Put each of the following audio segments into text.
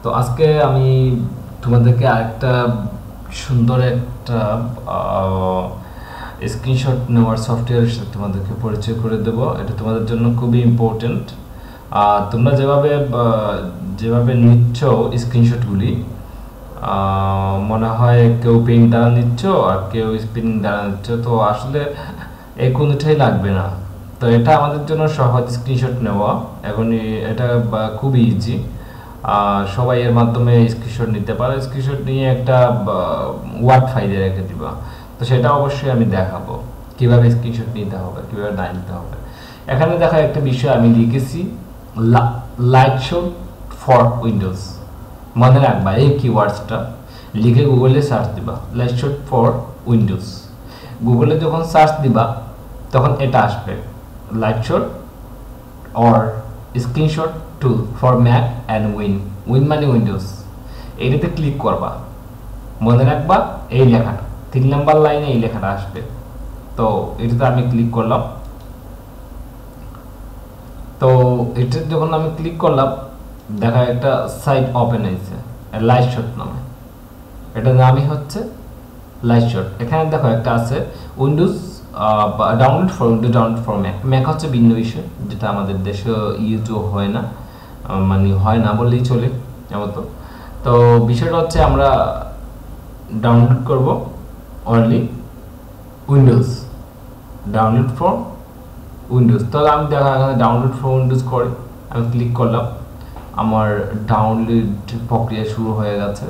তো আজকে আমি তোমাদেরকে আরেকটা সুন্দর একটা স্ক্রিনশট নেওয়ার সফটওয়্যারের সাথে তোমাদেরকে পরিচয় করে দেব। এটা তোমাদের জন্য খুবই ইম্পর্টেন্ট। তোমরা যেভাবে নিচ্ছ স্ক্রিনশটগুলি, মনে হয় কেউ পেন দ্বারা নিচ্ছ আর কেউ স্পিনিং দ্বারা নিচ্ছ, তো আসলে এই কোনোটাই লাগবে না। তো এটা আমাদের জন্য সহজ স্ক্রিনশট নেওয়া। এখন এটা খুবই ইজি, সবাই এর মাধ্যমে স্ক্রিনশট নিতে পারে। স্ক্রিনশট নিয়ে একটা ওয়ার্ড ফাইলে রেখে দিবা। তো সেটা অবশ্যই আমি দেখাবো কিভাবে স্ক্রিনশট নিতে হবে, কিভাবে না নিতে হবে। এখানে দেখা একটা বিষয় আমি লিখেছি, লাইট শো ফর উইন্ডোজ। মনে রাখবা এই কিওয়ার্ডসটা লিখে গুগলে সার্চ দিবা, লাইট শো ফর উইন্ডোজ। গুগলে যখন সার্চ দিবা তখন এটা আসবে, light show or screenshot tool for Mac and Win মানে উইন্ডোজ। এইটাতে ক্লিক করবা, মনে রাখবা এই লেখাটা 3 নাম্বার লাইনে এই লেখাটা আসবে। তো এটাতে আমি ক্লিক করলাম। তো এটা যখন আমি ক্লিক করলাম, দেখা একটা সাইট ওপেন হয়েছে লাইট শট নামে। এটা নামই হচ্ছে লাইট শট। এখানে দেখো একটা আছে Windows download for Windows, download for Mac. Mac হচ্ছে ভিন্ন বিষয়, যেটা আমাদের দেশে ইউজও হয় না, মানে হয় না বললেই চলে এমন। তো বিষয়টা হচ্ছে আমরা ডাউনলোড করব only Windows, download for Windows. তাহলে আমি দেখা এখানে ডাউনলোড ফর উইন্ডোজ করে আমি ক্লিক করলাম। আমার ডাউনলোড প্রক্রিয়া শুরু হয়ে গেছে।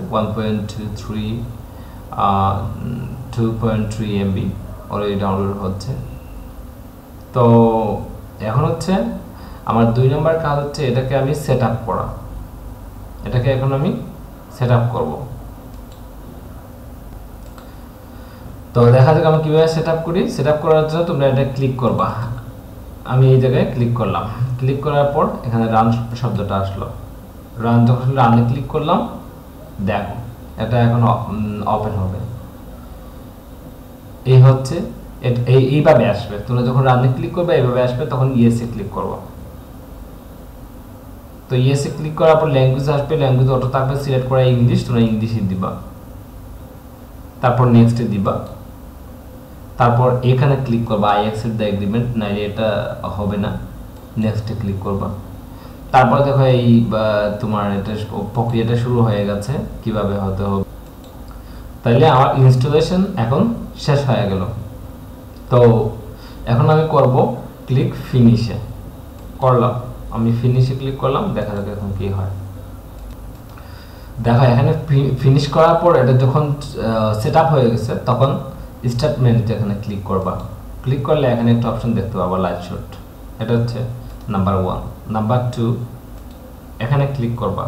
2.3 MB অলরেডি ডাউনলোড হচ্ছে। তো এখন হচ্ছে আমার 2 নম্বর কাজ হচ্ছে এটাকে আমি সেট আপ করা। এটাকে এখন আমি সেট আপ করবো। তো দেখা যাক আমি কিভাবে সেট আপ করি। সেট আপ করার জন্য তোমরা এটা ক্লিক করবা। আমি এই জায়গায় ক্লিক করলাম। ক্লিক করার পর এখানে রান শব্দটা আসলো। রান যখন রানে ক্লিক করলাম, দেখো এটা এখন ওপেন হবে। এই হচ্ছে এইভাবে আসবে। তোমরা যখন রানে ক্লিক করবে এইভাবে আসবে, তখন ইয়েসে ক্লিক করবো। তো ইয়েসে ক্লিক করার পর ল্যাঙ্গুয়েজ আসবে, ল্যাঙ্গুয়েজ অটো থাকবে সিলেক্ট করা ইংলিশ, তোমরা ইংলিশে দিবা। তারপর নেক্সটে দিবা। তারপর এখানে ক্লিক করবা আই অ্যাকসেপ্ট দ্য এগ্রিমেন্ট, নাইলে এটা হবে না। নেক্সটে ক্লিক করবা। তারপর দেখো এই তোমার এটা প্রক্রিয়াটা শুরু হয়ে গেছে কিভাবে হতে হবে। তাইলে আমার ইনস্টলেশন এখন শেষ হয়ে গেল। তো এখন আমি করব ক্লিক ফিনিশে। করলাম, আমি ফিনিশে ক্লিক করলাম। দেখা যাক এখন কি হয়। দেখো এখানে ফিনিশ করার পর এটা যখন সেট আপ হয়ে গেছে, তখন স্টার্ট মেনুতে এখানে ক্লিক করবা। ক্লিক করলে এখানে একটা অপশন দেখতে পাবা লাইট শট। এটা হচ্ছে নাম্বার 1। নাম্বার 2 এখানে ক্লিক করবা।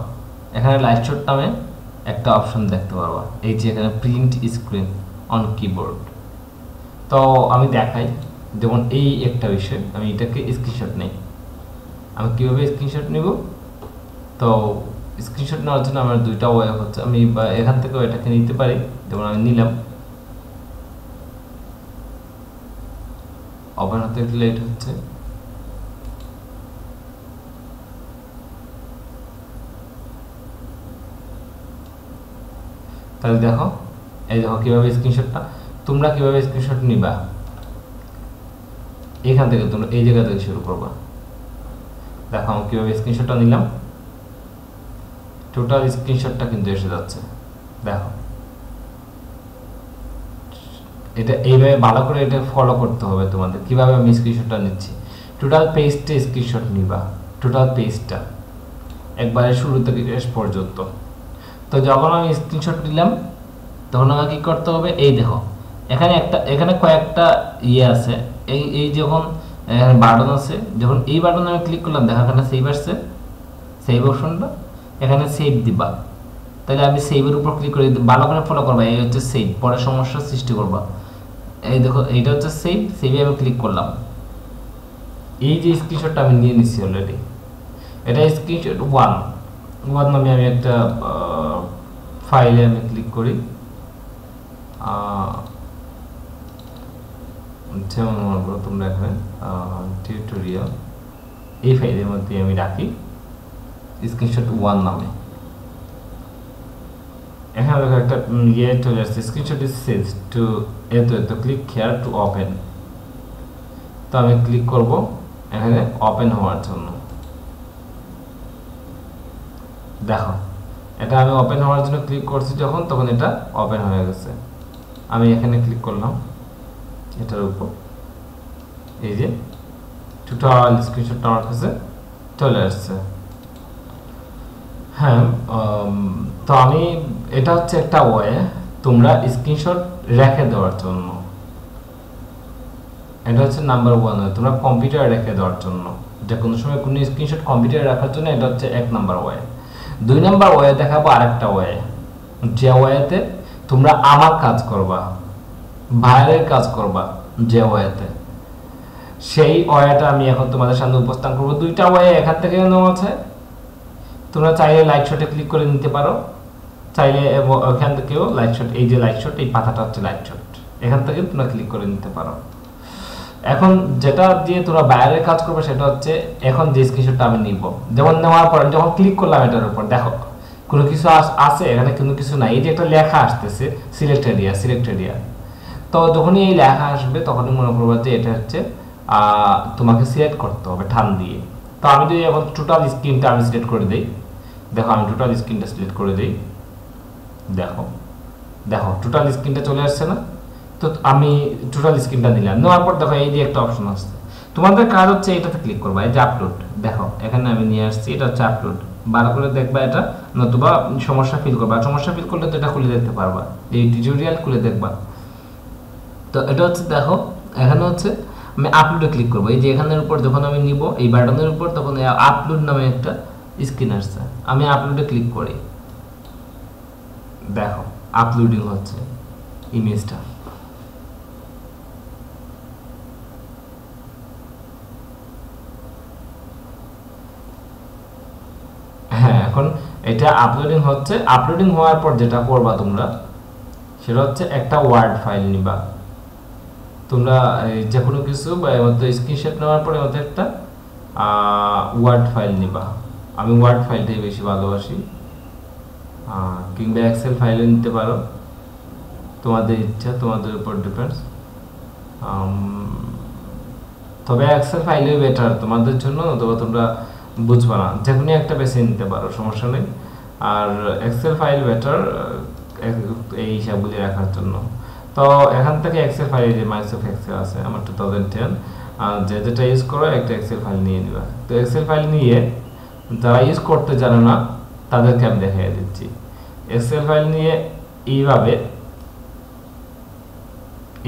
এখানে লাইট শট নামে একটা অপশন দেখতে পাবা, এই যে এখানে প্রিন্ট স্ক্রিন অন কিবোর্ড। তো আমি দেখাই, যেমন এই একটা বিষয়, আমি এটাকে স্ক্রিনশট নেই। আমি কীভাবে স্ক্রিনশট নিব? তো স্ক্রিনশট নেওয়ার জন্য আমার দুইটা ওয়ে হচ্ছে, আমি এখান থেকেও এটাকে নিতে পারি। যেমন আমি নিলাম, ওপেন হতে একটু লেট হচ্ছে। তাহলে দেখো, এই দেখো কিভাবে স্ক্রিনশটটা, তোমরা কিভাবে স্ক্রিনশট নিবা, এখান থেকে তোমরা এই জায়গা থেকে শুরু করবা। দেখো আমি কিভাবে স্ক্রিনশটটা নিলাম, টোটাল স্ক্রিনশটটা কিন্তু এসে যাচ্ছে। দেখো এটা এইভাবে ভালো করে এটা ফলো করতে হবে তোমাদের, কিভাবে আমি স্ক্রিনশটটা নিচ্ছি। টোটাল পেজটা স্ক্রিনশট নিবা, টোটাল পেজটা একবারে শুরু থেকে শেষ পর্যন্ত। তো যখন আমি স্ক্রিনশট নিলাম, তখন আমাকে কি করতে হবে, এই দেখো এখানে কয়েকটা ইয়ে আছে। এই যখন বাটন আছে, যখন এই বাটনে আমি ক্লিক করলাম, দেখা এখানে সেভ আসছে, সেভ অপশনটা এখানে সেভ দিবা। তাহলে আমি সেভের উপর ক্লিক করে ভালো করে ফলো করবা। এই হচ্ছে সেভ, পরে সমস্যার সৃষ্টি করবা। এই দেখো এইটা হচ্ছে সেভ, সেভে আমি ক্লিক করলাম। এই যে স্ক্রিনশটটা আমি নিয়ে নিচ্ছি অলরেডি, এটা স্ক্রিনশট 1 নামে আমি একটা ফাইলে আমি ক্লিক করি। যেমন মনে করো তোমরা এখানে টিউটোরিয়াল, এই ফাইলের মধ্যে আমি রাখি স্ক্রিনশট 1 নামে। এখানে দেখো একটা ইয়ে চলে আসছে, স্ক্রিনশট ইজ সেভ টু এত ক্লিক হিয়ার টু ওপেন। তো আমি ক্লিক করব এখানে ওপেন হওয়ার জন্য। দেখো এটা আমি ওপেন হওয়ার জন্য ক্লিক করছি যখন, তখন এটা ওপেন হয়ে গেছে। আমি এখানে ক্লিক করলাম এটার উপর, এই যে টোটাল স্ক্রিনশটটা আমার কাছে চলে আসছে। হ্যাঁ, তো আমি এটা হচ্ছে একটা ওয়ে তোমরা স্ক্রিনশট রেখে দেওয়ার জন্য। এটা হচ্ছে নাম্বার 1 ওয়ে তোমরা কম্পিউটারে রেখে দেওয়ার জন্য, যে কোনো সময় কোনো স্ক্রিনশট কম্পিউটারে রাখার জন্য। এটা হচ্ছে 1 নাম্বার ওয়ে। 2 নাম্বার ওয়ে দেখাবো আরেকটা ওয়ে, যে ওয়েতে তোমরা আমার কাজ করবা, বাইরের কাজ করবা, যে ওয়েতে, সেই ওয়েটা আমি এখন তোমাদের সামনে উপস্থাপন করবো। 2টা ওয়ে এখান থেকে নেওয়া আছে। তোমরা চাইলে লাইট শটে ক্লিক করে নিতে পারো, চাইলে ওখান থেকেও লাইট শট, এই যে লাইট শট, এই পাতাটা হচ্ছে লাইট শট, এখান থেকে তোমরা ক্লিক করে নিতে পারো। এখন যেটা দিয়ে তোমরা বাইরের কাজ করবে সেটা হচ্ছে এখন যে স্ক্রিনশটটা আমি নিব, যেমন নেওয়ার পর যখন ক্লিক করলাম এটার উপর, দেখো কোনো কিছু আছে এখানে, কোনো কিছু নাই। এই যে একটা লেখা আসতেছে সিলেক্ট এরিয়া। তো যখনই এই লেখা আসবে তখনই মনে করবো যে এটা হচ্ছে তোমাকে সিলেক্ট করতে হবে টান দিয়ে। তো আমি যদি এখন টোটাল স্ক্রিনটা আমি সিলেক্ট করে দিই, দেখো আমি টোটাল স্ক্রিনটা সিলেক্ট করে দিই, দেখো টোটাল স্ক্রিনটা চলে আসছে না? তো আমি টোটাল স্ক্রিনটা দিলাম, নেওয়ার পর দেখো এই যে একটা অপশন আসছে। তোমাদের কাজ হচ্ছে এটাতে ক্লিক করবা, এই যে আপলোড, দেখো এখানে আমি নিয়ে আসছি, এটা হচ্ছে আপলোড। ভালো করে দেখবা এটা, নতুবা সমস্যা ফিল করবা। সমস্যা ফিল করলে তো এটা খুলে দেখতে পারবা, এই টিউটোরিয়াল খুলে দেখবা। তো এটা হচ্ছে দেখো এখানে হচ্ছে আমি আপলোডে ক্লিক করবো, এই যে এখানের উপর যখন আমি নিব এই বাটনের উপর, তখন আপলোড নামে একটা স্ক্রিন আসছে। আমি আপলোডে ক্লিক করি, দেখো আপলোডিং হচ্ছে ইমেজটা। হ্যাঁ, এখন এটা আপলোডিং হচ্ছে। আপলোডিং হওয়ার পর যেটা করবা তোমরা, সেটা হচ্ছে একটা ওয়ার্ড ফাইল নিবা। তোমরা যে কোনো কিছু বা এর মধ্যে স্ক্রিনশট নেওয়ার পরে মধ্যে একটা ওয়ার্ড ফাইল নিবা। আমি ওয়ার্ড ফাইলটাই বেশি ভালোবাসি, কিংবা এক্সেল ফাইলও নিতে পারো, তোমাদের ইচ্ছা, তোমাদের উপর ডিপেন্ডস। তবে এক্সেল ফাইলই বেটার তোমাদের জন্য, অথবা তোমরা বুঝবা না, যে কোনো একটা বেছে নিতে পারো, সমস্যা নেই। আর এক্সেল ফাইল বেটার এই হিসাবগুলি রাখার জন্য। তো এখান থেকে এক্সেল ফাইল, যে মাইক্রোসফট এক্সেল আছে আমার 2010, যেটা ইউজ করো একটা এক্সেল ফাইল নিয়ে নিবা। তো এক্সেল ফাইল নিয়ে যারা ইউজ করতে জানো না তাদেরকে আমি দেখিয়ে দিচ্ছি। এক্সেল ফাইল নিয়ে এইভাবে,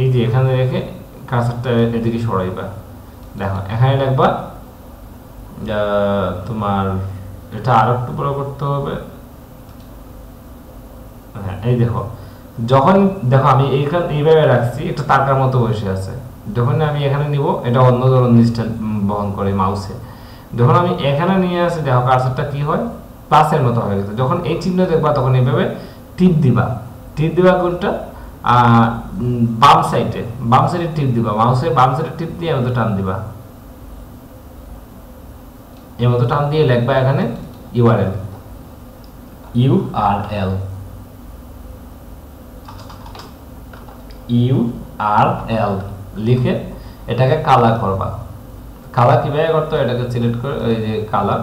এই যে এখানে রেখে কার্সারটা এদিকে সরাইবা। দেখো এখানে লিখবা, তোমার এটা আরো একটু বড় করতে হবে। হ্যাঁ, এই দেখো যখন দেখো আমি এইভাবে রাখছি, এটা তারকার মতো বসে আছে। যখন আমি এখানে নিব, এটা অন্য ধরনের স্টাইল বহন করে মাউসে। যখন আমি এখানে নিয়ে আসি, দেখো কার্সারটা কি হয়, প্লাসের মতো হয়ে গেছে। যখন এই চিহ্ন দেখবা তখন এইভাবে টিপ দিবা কোনটা, বাম সাইডে টিপ দিবা, মাউসের বাম সাইডে টিপ দিয়ে এমন টান দিবা, এর মতো টান দিয়ে লিখবা এখানে ইউআরএল লিখে এটাকে কালার করবা। কালার কিভাবে করতে হয়, এটাকে সিলেক্ট করে এই যে কালার,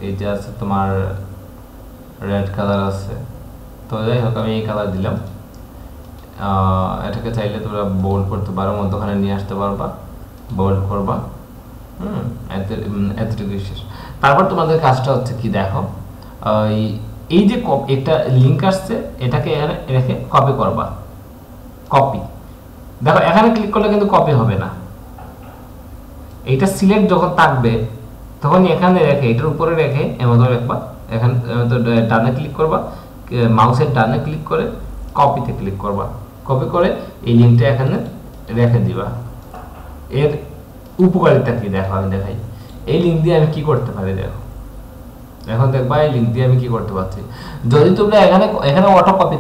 এই যে আছে তোমার রেড কালার আছে। তো যাই হোক আমি এই কালার দিলাম। এটাকে চাইলে তোমরা বোল্ড করতে পারো, মধ্যখানে নিয়ে আসতে পারবা, বোল্ড করবা। এতটুকু শেষ। তারপর তোমাদের কাজটা হচ্ছে কি, দেখো এই যে একটা লিঙ্ক আসছে, এটাকে এখানে রেখে কপি করবা। কপি, দেখো এখানে ক্লিক করলে কিন্তু কপি হবে না। এইটা সিলেক্ট যখন থাকবে তখন এখানে রেখে, এটার উপরে রেখে এমন রাখবা। এখানে ডানে ক্লিক করবা, মাউসের ডানে ক্লিক করে কপিতে ক্লিক করবা। কপি করে এই লিঙ্কটা এখানে রেখে দিবা। এর উপকারিতা কি দেখো, আমি দেখাই। এই লিঙ্ক দিয়ে আমি কি করতে পারি, দেখো এখন দেখবা এই লিঙ্ক দিয়ে আমি কি করতে পারছি। যদি তোমরা এখানে অটো কপি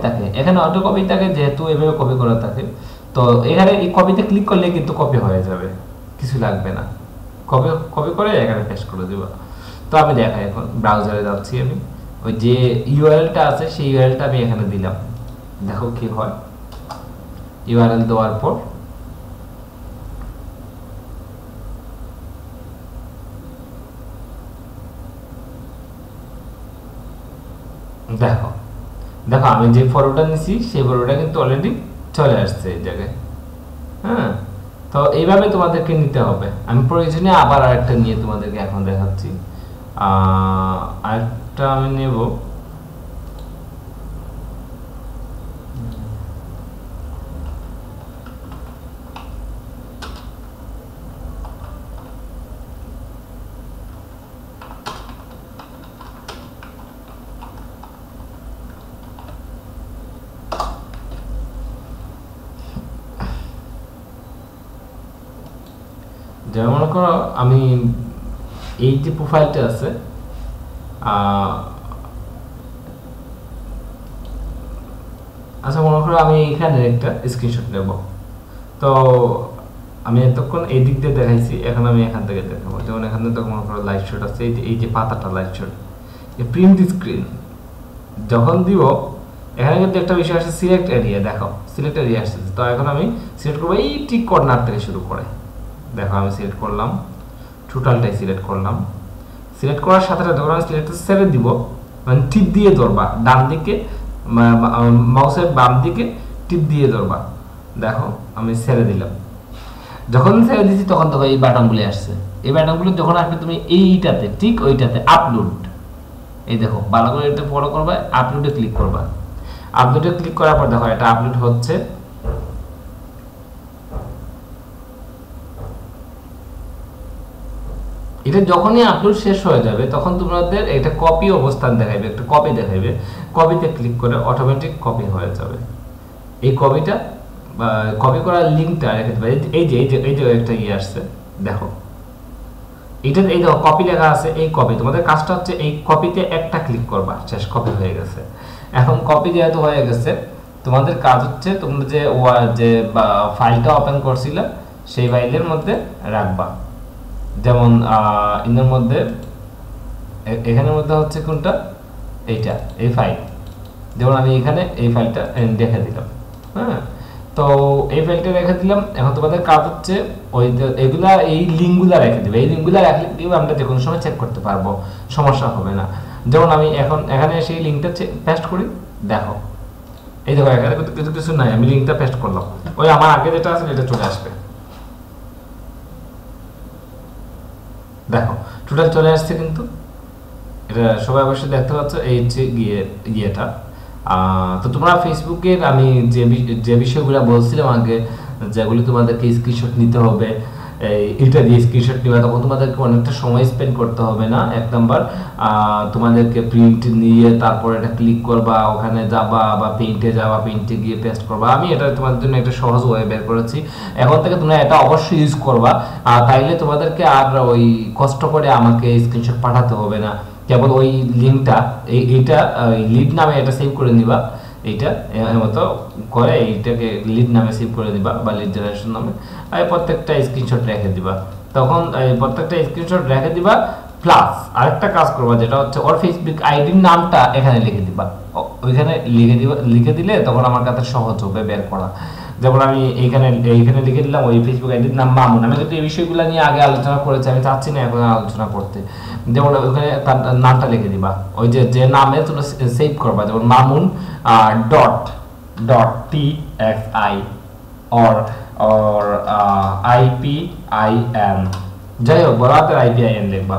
থাকে, যেহেতু এভাবে কপি করা থাকে, তো এখানে এই কপিতে ক্লিক করলে কিন্তু কপি হয়ে যাবে, কিছু লাগবে না। কপি করে এখানে পেস্ট করে দিবা। তো আমি দেখাই, এখন ব্রাউজারে যাচ্ছি আমি, ওই যে ইউআরএলটা আছে সেই ইউআরএলটা আমি এখানে দিলাম, দেখো কি হয়। ইউআরএল দেওয়ার পর দেখো দেখো আমি যে ফটোটা নিছি সেই ফটোটা কিন্তু অলরেডি চলে আসছে এই জায়গায়। হ্যাঁ, তো এইভাবে তোমাদেরকে নিতে হবে। আমি প্রয়োজনে আবার আরেকটা নিয়ে তোমাদেরকে এখন দেখাচ্ছি। আরেকটা আমি নেব, যেমন মনে করো আমি এই যে প্রোফাইলটা আছে, আচ্ছা মনে করো আমি এখানে একটা স্ক্রিনশট নেব। তো আমি এতক্ষণ এই দিক দিয়ে দেখাইছি, এখন আমি এখান থেকে দেখাবো। যেমন এখানে তো মনে করো লাইভ শট আছে, এই যে পাতাটা লাইভ শট, প্রিন্ট স্ক্রিন যখন দিব, এখানে কিন্তু একটা বিষয় আসছে সিলেক্ট এরিয়া। দেখো সিলেক্ট এরিয়া আসছে, তো এখন আমি সিলেক্ট করবো এই ঠিক কর্নার থেকে শুরু করে। দেখো আমি সিলেক্ট করলাম, টোটালটাই সিলেক্ট করলাম। সিলেক্ট করার সাথে সাথে যখন আমি সিলেক্ট ছেড়ে দিব, মানে টিপ দিয়ে ধরবা ডান দিকে, মাউসের বাম দিকে টিপ দিয়ে ধরবা। দেখো আমি ছেড়ে দিলাম, যখন ছেড়ে দিচ্ছি তখন দেখো এই বাটনগুলি আসছে। এই বাটনগুলো যখন আসবে তুমি এইটাতে ঠিক ওইটাতে আপলোড, এই দেখো ভালো করে এটা ফলো করবা, আপলোডে ক্লিক করবা। আপলোডে ক্লিক করার পর দেখো এটা আপলোড হচ্ছে। এটা যখনই আপলোড শেষ হয়ে যাবে তখন তোমাদের এটা কপি অবস্থান দেখাবে, একটা কপি দেখাবে। কপিতে ক্লিক করে অটোমেটিক কপি হয়ে যাবে। এই কপিটা কপি করার লিঙ্কটা রেখে দেবে। এই যে একটা ইয়ে আসছে, দেখো এটা এই দেখো কপি লেখা আছে, এই কপি। তোমাদের কাজটা হচ্ছে এই কপিতে একটা ক্লিক করবা, শেষ, কপি হয়ে গেছে। এখন কপি যেহেতু হয়ে গেছে, তোমাদের কাজ হচ্ছে তোমরা যে ফাইলটা ওপেন করছিলে সেই ফাইলের মধ্যে রাখবা। যেমন এর মধ্যে এখানের মধ্যে হচ্ছে কোনটা, এইটা, এই ফাইল। যেমন আমি এখানে এই ফাইলটা রেখে দিলাম। হ্যাঁ, তো এই ফাইলটা রেখে দিলাম। এখন তোমাদের কাজ হচ্ছে ওই এগুলা, এই লিঙ্কগুলা রেখে দিবে। এই লিঙ্কগুলা রাখলে আমরা যে কোনো সময় চেক করতে পারবো, সমস্যা হবে না। যেমন আমি এখন এখানে সেই লিঙ্কটা পেস্ট করি, দেখো এই দেখো এখানে কিছু নাই, আমি লিঙ্কটা পেস্ট করলাম, ওই আমার আগে যেটা আছে এটা চলে আসবে। দেখো টোটাল চলে আসছে, কিন্তু এটা সবাই অবশ্যই দেখতে পাচ্ছ। এই হচ্ছে ইয়েটা। তো তোমরা ফেসবুকের আমি যে বিষয়গুলো বলছিলাম আগে, যেগুলি তোমাদেরকে স্ক্রিনশট নিতে হবে, এটা দিয়ে স্ক্রিনশট নিবে, তখন তোমাদেরকে অনেকটা সময় স্পেন্ড করতে হবে না। এক নাম্বার, তোমাদেরকে প্রিন্ট নিয়ে তারপর এটা ক্লিক করবা, ওখানে যাবা বা পেইন্টে যাবা, পেইন্টে গিয়ে পেস্ট করবা। আমি এটা তোমাদের জন্য একটা সহজ ওয়ে বের করেছি। এখন থেকে তোমরা এটা অবশ্যই ইউজ করবা, তাইলে তোমাদেরকে আর ওই কষ্ট করে আমাকে স্ক্রিনশট পাঠাতে হবে না। কেবল ওই লিঙ্কটা এইটা লিড নামে এটা সেভ করে নিবা, এইটা মতো করে এইটাকে লিড নামে সেভ করে দিবা বা লিড জেনারেশন নামে, আর প্রত্যেকটা স্ক্রিনশট রেখে দিবা। তখন প্রত্যেকটা স্ক্রিনশট রেখে দিবা, প্লাস আরেকটা কাজ করবা, যেটা হচ্ছে ওর ফেসবুক আইডির নামটা এখানে লিখে দিবা। ওইখানে লিখে দিলে তখন আমার কাছে সহজ হবে বের করা। যেমন আমি এইখানে লিখে দিলাম ওই ফেসবুক আইডির নাম মামুন। আমি কিন্তু এই বিষয়গুলো নিয়ে আগে আলোচনা করেছি, আমি চাচ্ছি না এখন আলোচনা করতে। যেমন ওখানে তার নামটা লিখে দিবা, ওই যে নামে তোমরা সেভ করবা, যেমন মামুন .txi or IPIN, যাই হোক বড় হাতের IPIN লিখবা।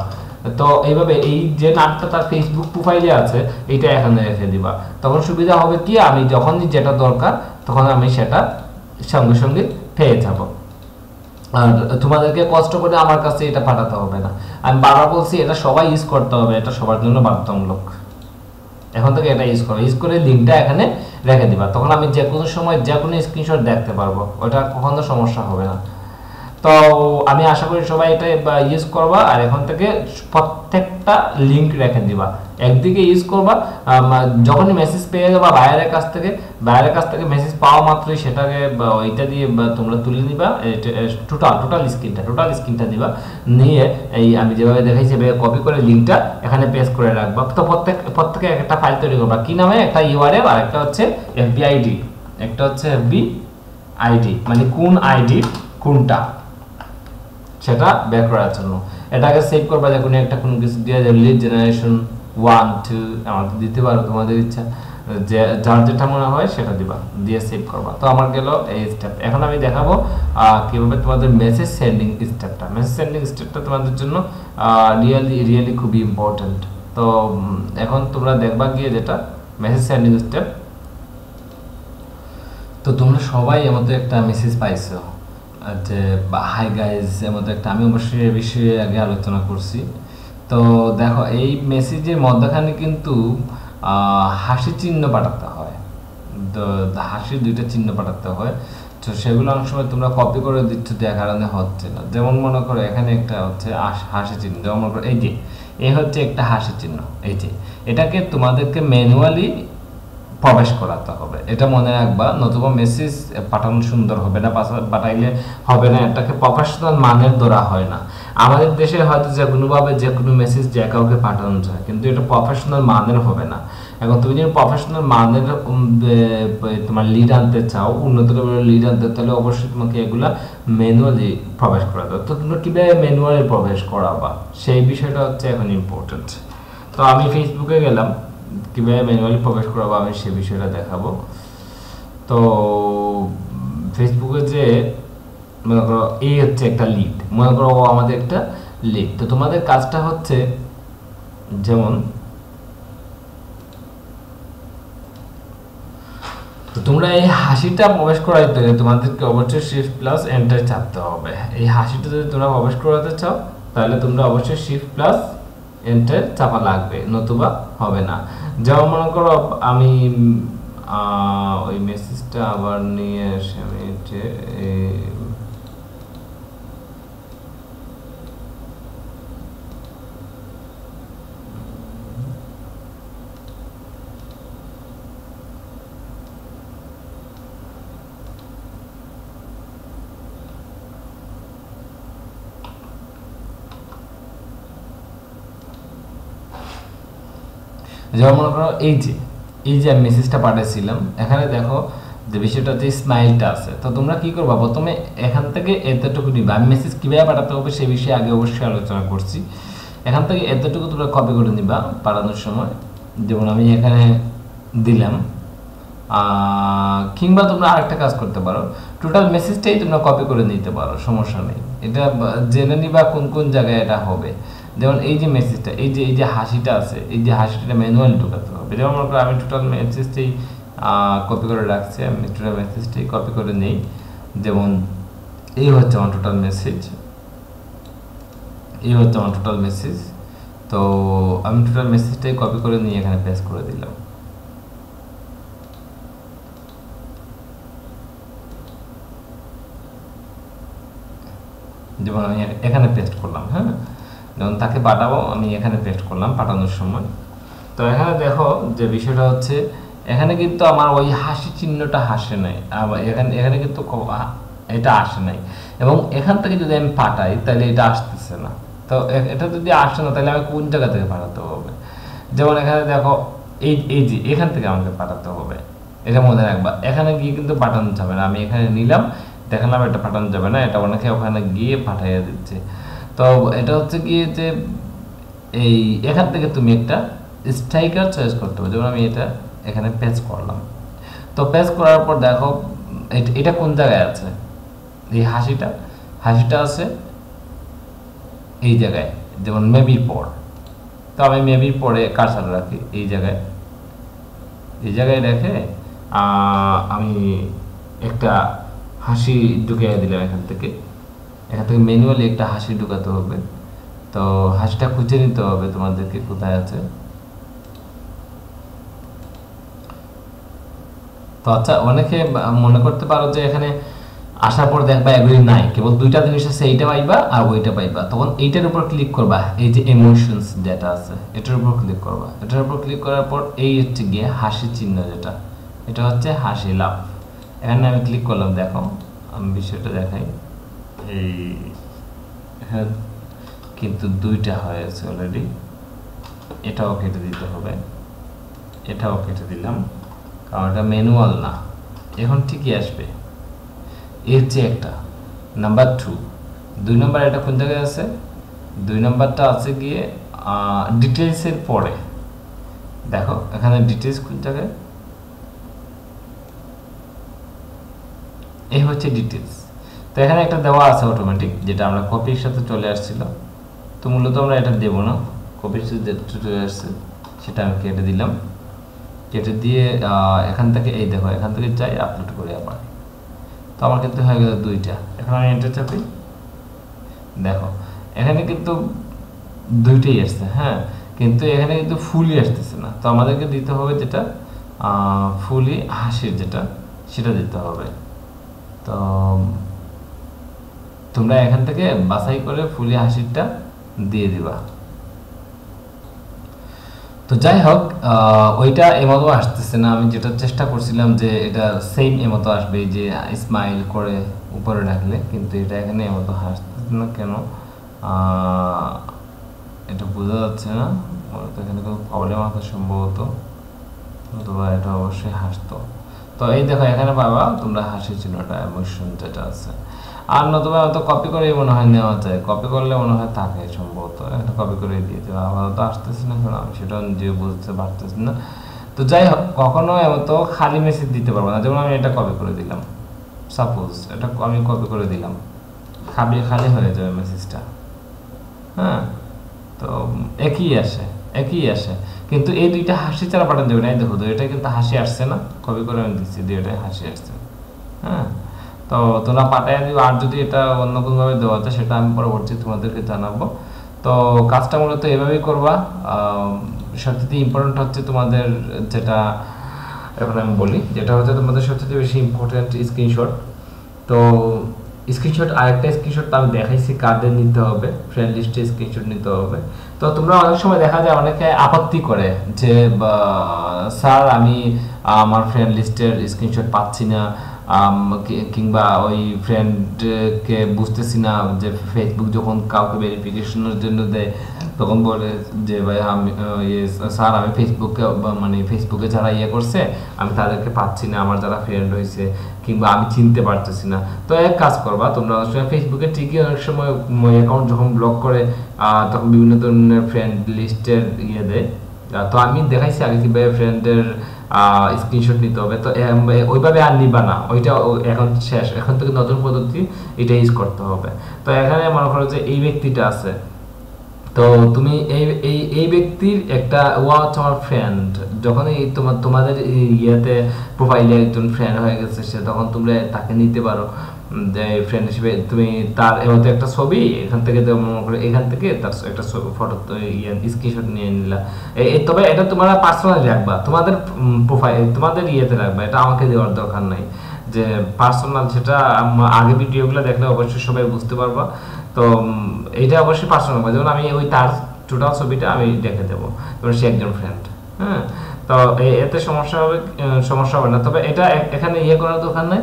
তো এইভাবে এই যে নামটা তার ফেসবুক প্রোফাইলে আছে এইটা এখানে রেখে দিবা। তখন সুবিধা হবে কি, আমি যখনই যেটা দরকার তখন আমি সেটা সঙ্গে সঙ্গে পেয়ে যাব, আর তোমাদেরকে কষ্ট করে আমার কাছে এটা পাঠাতে হবে না। আমি বারবার বলছি এটা সবাই ইউজ করতে হবে, এটা সবার জন্য বাধ্যতামূলক। এখন থেকে এটা ইউজ করে লিঙ্কটা এখানে রেখে দিবা, তখন আমি যে কোনো সময় যে কোনো স্ক্রিনশট দেখতে পারবো, ওটা কখনো সমস্যা হবে না। তো আমি আশা করি সবাই এটা ইউজ করবা, আর এখন থেকে প্রত্যেকটা লিংক রেখে দিবা, একদিকে ইউজ করবা, যখনই মেসেজ পেয়ে যাবা বাইরের কাছ থেকে মেসেজ পাওয়া মাত্রই সেটাকে ওইটা দিয়ে তোমরা তুলে নিবা, টোটাল স্ক্রিনটা দিবা, নিয়ে এই আমি যেভাবে দেখাইছি কপি করে লিংকটা এখানে পেস্ট করে রাখবা। তো প্রত্যেকে একটা ফাইল তৈরি করবা, কি নামে, একটা ইউআরএল আর একটা হচ্ছে এফবি আইডি, একটা হচ্ছে এফবি আইডি মানে কোন আইডি কোনটা সেটা বের করার জন্য। এটাকে সেভ করবা, যে কোনো কিছু দিয়ে লিড জেনারেশন 1 2 আমাদের দিতে পারো তোমাদের ইচ্ছা, যে যার যেটা মনে হয় সেটা দিবা, দিয়ে সেভ করবা। তো আমার গেল এই স্টেপ। এখন আমি দেখাবো কিভাবে তোমাদের মেসেজ সেন্ডিং স্টেপটা তোমাদের জন্য রিয়েলি খুবই ইম্পর্টেন্ট। তো এখন তোমরা দেখবা গিয়ে যেটা মেসেজ সেন্ডিং স্টেপ। তো তোমরা সবাই এর মধ্যে একটা মেসেজ পাইছো যে হাই গাইজ, এর মধ্যে একটা, আমি অবশ্যই এই বিষয়ে আগে আলোচনা করছি। তো দেখো এই মেসেজের মধ্যখানে কিন্তু হাসি চিহ্ন পাঠাতে হয়, তো হাসির দুইটা চিহ্ন পাঠাতে হয়। তো সেগুলো অনেক সময় তোমরা কপি করে দিচ্ছ যে কারণে হচ্ছে না। যেমন মনে করো এখানে একটা হচ্ছে হাসি চিহ্ন, যেমন মনে করো এই হচ্ছে একটা হাসি চিহ্ন, এটাকে তোমাদেরকে ম্যানুয়ালি প্রবেশ করাতে হবে, এটা মনে রাখবা, নতুবা মেসেজ পাঠানো সুন্দর হবে না, পাঠাইলে হবে না, এটাকে প্রফেশনাল মানের ধরা হয় না। আমাদের দেশে হয়তো যে কোনো মেসেজ যে কাউকে পাঠানো যায়, কিন্তু এটা প্রফেশনাল মানের হবে না। এখন তুমি যদি প্রফেশনাল মানের তোমার লিড আনতে চাও, উন্নত লিড আনতে, তাহলে অবশ্যই তোমাকে এগুলা ম্যানুয়ালি প্রবেশ করাতে হবে। তো তোমরা কিভাবে ম্যানুয়ালি প্রবেশ করাবা সেই বিষয়টা হচ্ছে এখন ইম্পর্টেন্ট। তো আমি ফেসবুকে গেলাম, কিভাবে ম্যানুয়ালি প্রবেশ করাবো আমি সে বিষয়টা দেখাবো। তো ফেসবুকে যে মনে করো এই হচ্ছে একটা লিড, মনে করো আমাদের একটা লিড। তো তোমাদের কাজটা হচ্ছে, যেমন তো তোমরা এই হাসিটা প্রবেশ করাইতে হলে তোমাদেরকে অবশ্যই শিফট প্লাস এন্টার চাপতে হবে। এই হাসিটা যদি তোমরা প্রবেশ করাতে চাও তাহলে তোমরা অবশ্যই শিফট প্লাস এন্টার চাপা লাগবে, নতুবা হবে না। যেমন মনে করো আমি ওই মেসেজটা আবার নিয়ে এসে আমি যেমন মনে করো এই যে আমি মেসেজটা পাঠিয়েছিলাম, এখানে দেখো যে বিষয়টা হচ্ছে স্মাইলটা আছে। তো তোমরা কি করবা, প্রথমে এখান থেকে এতটুকু নিবা। আমি মেসেজ কিভাবে পাঠাতে হবে সেই বিষয়ে আগে অবশ্যই আলোচনা করছি। এখান থেকে এতটুকু তোমরা কপি করে নিবা পাঠানোর সময়, যেমন আমি এখানে দিলাম। কিংবা তোমরা আরেকটা কাজ করতে পারো, টোটাল মেসেজটাই তোমরা কপি করে নিতে পারো, সমস্যা নেই। এটা জেনে নিবা কোন কোন জায়গায় এটা হবে। যেমন এই যে মেসেজটা, এই যে হাসিটা আছে, এই যে হাসিটা ম্যানুয়ালি ঢোকাতে হবে। যেমন মনে করো আমি টোটাল মেসেজটাই কপি করে রাখছি, আমি টোটাল মেসেজটাই কপি করে নেই। যেমন এই হচ্ছে আমার টোটাল মেসেজ, তো আমি টোটাল মেসেজটাই কপি করে নিয়ে এখানে পেস্ট করে দিলাম। যেমন আমি এখানে পেস্ট করলাম, হ্যাঁ, যেমন তাকে পাঠাবো আমি এখানে পেস্ট করলাম পাঠানোর সময়। তো এখানে দেখো যে বিষয়টা হচ্ছে, এখানে কিন্তু আমার ওই হাসি চিহ্নটা হাসে নাই, আবার এখানে কিন্তু এটা আসে নাই, এবং এখান থেকে যদি আমি পাঠাই তাহলে এটা আসতেছে না। তো এটা যদি আসে না তাহলে আমি কোন জায়গা থেকে পাঠাতে হবে? যেমন এখানে দেখো এই যে এখান থেকে আমাকে পাঠাতে হবে, এটা মনে রাখবা। এখানে গিয়ে কিন্তু পাঠানো যাবে না, আমি এখানে নিলাম দেখালাম, এটা পাঠানো যাবে না, এটা অনেকে ওখানে গিয়ে পাঠাইয়া দিচ্ছে। তো এটা হচ্ছে গিয়ে যে এই এখান থেকে তুমি একটা স্ট্রাইকার চয়েস করতে হবে। যেমন আমি এটা এখানে পেস্ট করলাম, তো পেস্ট করার পর দেখো এটা কোন জায়গায় আছে, এই হাসিটা আছে এই জায়গায়, যেমন মেবির পর। তো আমি মেবির পরে কার্সার রাখি এই জায়গায় রেখে আমি একটা হাসি ঢুকিয়ে দিলাম। এখান থেকে ম্যানুয়ালি একটা হাসি ঢুকাতে হবে। তো হাসিটা খুঁজে নিতে হবে তোমাদেরকে কোথায় আছে। তো আচ্ছা, অনেকে মনে করতে পারো যে এখানে আসার পর দেখবা এগুলি নাই, কেবল দুইটা জিনিস আছে, এইটা পাইবা আর ওইটা পাইবা। তখন এইটার উপর ক্লিক করবা, এই যে ইমোশনস যেটা আছে এটার উপর ক্লিক করবা। এটার উপর ক্লিক করার পর এই হচ্ছে গিয়ে হাসি চিহ্ন, যেটা এটা হচ্ছে হাসি লাভ। এখানে আমি ক্লিক করলাম, দেখো আমি বিষয়টা দেখাই। এই হ্যাঁ, কিন্তু দুইটা হয়েছে অলরেডি। এটাও কেটে দিতে হবে, এটাও কেটে দিলাম, কারণ এটা ম্যানুয়াল না। এখন ঠিকই আসবে। এর যে একটা নাম্বার 2, 2 নাম্বার এটা কোন জায়গায় আছে? 2 নাম্বারটা আছে গিয়ে ডিটেলসের পরে। দেখো এখানে ডিটেলস কোন জায়গায়? এই হচ্ছে ডিটেলস। তো এখানে একটা দেওয়া আছে অটোমেটিক, যেটা আমরা কপির সাথে চলে আসছিল। তো মূলত আমরা এটা দেব না, কপির সাথে চলে আসছে সেটা আমি কেটে দিলাম। কেটে দিয়ে এখান থেকে এই দেখো, এখান থেকে যাই আপলোড করি আবার। তো আমার কিন্তু হয়ে গেল দুইটা। এখন আমি এন্টার চাপি, দেখো এখানে কিন্তু দুইটাই আসছে, হ্যাঁ, কিন্তু এখানে কিন্তু ফুলই আসতেছে না। তো আমাদেরকে দিতে হবে যেটা ফুলই হাসির, যেটা সেটা দিতে হবে। তো তোমরা এখান থেকে বাছাই করে ফুলি হাসিরটা দিয়ে দিবা। তো যাই হোক, ওইটা এমতো আসতেছে না। আমি যেটা চেষ্টা করছিলাম যে এটা সেম এমতো আসবে, যে স্মাইল করে উপরে রাখলে, কিন্তু এটা এখানে এমতো হাসতেছে না কেন এটা বোঝা যাচ্ছে না। এখানে কোনো প্রবলেম আছে সম্ভবত, অথবা এটা অবশ্যই হাসতো। তো এই দেখো এখানে পাবা তোমরা হাসি চিহ্নটা, ইমোশন যেটা আছে। আর নতুবা তো কপি করে মনে হয় নেওয়া যায়, কপি করলে মনে হয় থাকে সম্ভবত। একটা কপি করে দিয়ে দেওয়া, আপাতত আসতেছে না, কারণ আমি সেটা নিজে বুঝতে পারতেছি না। তো যাই হোক, কখনো এমতো খালি মেসেজ দিতে পারবো না। যেমন আমি এটা কপি করে দিলাম, সাপোজ এটা আমি কপি করে দিলাম, খালি খালি হয়ে যাবে মেসেজটা, হ্যাঁ। তো একই আসে, একই আসে, কিন্তু এই দুইটা হাসি ছাড়া পাঠান দেবে না। এই দেখো, এটা কিন্তু হাসি আসছে না, কপি করে আমি দিচ্ছি, দুইটাই হাসি আসছে, হ্যাঁ। তো তোমরা পাঠায় দিও। আর যদি এটা অন্য কোনোভাবে দেওয়া যায় সেটা আমি পরবর্তী তোমাদেরকে জানাবো। তো কাজটা মূলত এভাবেই করবা। সবচেয়ে ইম্পর্টেন্ট হচ্ছে তোমাদের যেটা এখন আমি বলি, যেটা হচ্ছে তোমাদের সবচেয়ে বেশি ইম্পর্টেন্ট স্ক্রিনশট। তো স্ক্রিনশট, আরেকটা স্ক্রিনশট আমি দেখাইছি কাদের নিতে হবে, ফ্রেন্ড লিস্টে স্ক্রিনশট নিতে হবে। তো তোমরা অনেক সময় দেখা যায় অনেকে আপত্তি করে যে স্যার আমি আমার ফ্রেন্ড লিস্টের স্ক্রিনশট পাচ্ছি না, কিংবা ওই ফ্রেন্ডকে বুঝতেছি না, যে ফেসবুক যখন কাউকে ভেরিফিকেশনের জন্য দেয় তখন বলে যে ভাই আমি স্যার আমি ফেসবুকে, মানে ফেসবুকে যারা ইয়ে করছে আমি তাদেরকে পাচ্ছি না, আমার যারা ফ্রেন্ড হয়েছে, কিংবা আমি চিনতে পারতেছি না। তো এক কাজ করবা তোমরা, ফেসবুকে ঠিকই অনেক সময় অ্যাকাউন্ট যখন ব্লক করে তখন বিভিন্ন ধরনের ফ্রেন্ড লিস্টের ইয়ে দেয়। তো আমি দেখাইছি আগে কিভাবে ফ্রেন্ডের স্ক্রিনশট নিতে হবে। তো ওইভাবে আর নিবা না, ওইটা এখন শেষ, এখন থেকে নতুন পদ্ধতি এটা ইউজ করতে হবে। তো এখানে মনে করো যে এই ব্যক্তিটা আছে, তো তুমি এই এই এই ব্যক্তির একটা তোমার ফ্রেন্ড, যখন এই তোমাদের ইয়েতে প্রোফাইলে একজন ফ্রেন্ড হয়ে গেছে সে, তখন তোমরা তাকে নিতে পারো যে ফ্রেন্ড হিসেবে। তুমি তার এমতো একটা ছবি এখান থেকে মনে করো, এখান থেকে তার একটা ফটো স্ক্রিনশট নিয়ে নিলা। তবে এটা তোমরা পার্সোনালি রাখবা, তোমাদের প্রোফাইল তোমাদের ইয়েতে রাখবা, এটা আমাকে দেওয়ার দরকার নাই। যে পার্সোনাল, সেটা আগে ভিডিওগুলো দেখলে অবশ্যই সবাই বুঝতে পারবা। তো এটা অবশ্যই পার্সোনাল, যেমন আমি ওই তার টোটাল ছবিটা আমি দেখে দেবো, যেমন সে একজন ফ্রেন্ড, হ্যাঁ। তো এতে সমস্যা হবে না। তবে এটা এখানে ইয়ে করার দরকার নাই,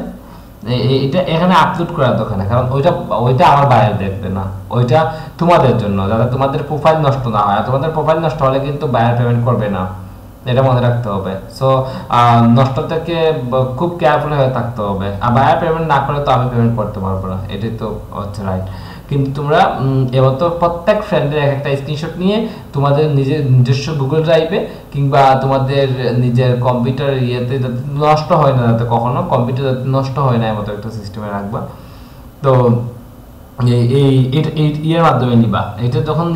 এটা এখানে আপলোড করার দরকার নেই, কারণ ওইটা আমার বাইরে দেখবে না, ওইটা তোমাদের জন্য, যাতে তোমাদের প্রোফাইল নষ্ট না হয়। তোমাদের প্রোফাইল নষ্ট হলে কিন্তু বায়ার পেমেন্ট করবে না, এটা মনে রাখতে হবে। সো নষ্ট থেকে খুব কেয়ারফুল হয়ে থাকতে হবে। আর বায়ার পেমেন্ট না করে তো আমি পেমেন্ট করতে পারবো না, এটাই তো হচ্ছে রাইট। কিন্তু তোমরা এবার তো প্রত্যেক ফ্রেন্ডের একটা স্ক্রিনশট নিয়ে তোমাদের নিজস্ব গুগল ড্রাইভে, কিংবা তোমাদের নিজের কম্পিউটার ইয়েতে, যাতে নষ্ট হয় না, যাতে কখনো কম্পিউটার যাতে নষ্ট হয় না, এমতো একটা সিস্টেমে রাখবা। তো এই ইয়ের মাধ্যমে নিবা, এটা যখন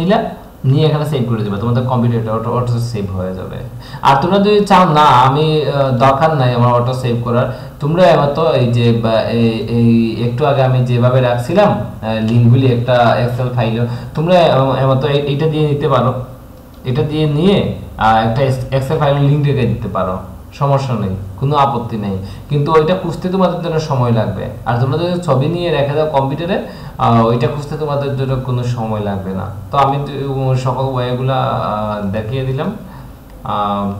নিয়ে এখানে সেভ করে দেবে, তোমাদের কম্পিউটারটা অটো সেভ হয়ে যাবে। আর তোমরা যদি চাও না আমি দরকার নাই আমার অটো সেভ করার, তোমরা এমতো এই যে এই একটু আগে আমি যেভাবে রাখছিলাম লিঙ্কগুলি একটা এক্সেল ফাইলে, তোমরা এমতো এইটা দিয়ে নিতে পারো। এটা দিয়ে নিয়ে একটা এক্সেল ফাইলের লিঙ্ক রেখে দিতে পারো, সমস্যা নেই, কোনো আপত্তি নেই, কিন্তু ওইটা খুঁজতে তোমাদের জন্য সময় লাগবে। আর তোমরা যদি ছবি নিয়ে রেখে দাও কম্পিউটারে, ওইটা খুঁজতে তোমাদের জন্য কোনো সময় লাগবে না। তো আমি সকল ওয়েগুলা দেখিয়ে দিলাম,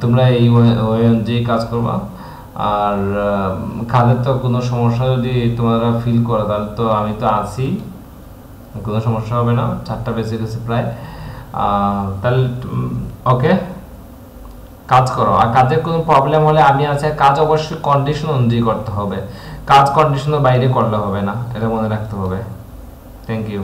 তোমরা এই ওয়ে অনুযায়ী কাজ করবা। আর কাজের তো কোনো সমস্যা যদি তোমরা ফিল করো তাহলে তো আমি তো আছি, কোনো সমস্যা হবে না। 4টা বেজে গেছে প্রায়, তাহলে ওকে কাজ করো। আর কাজের কোনো প্রবলেম হলে আমি আছি। কাজ অবশ্যই কন্ডিশন অনুযায়ী করতে হবে, কাজ কন্ডিশনের বাইরে করলে হবে না, এটা মনে রাখতে হবে। Thank you.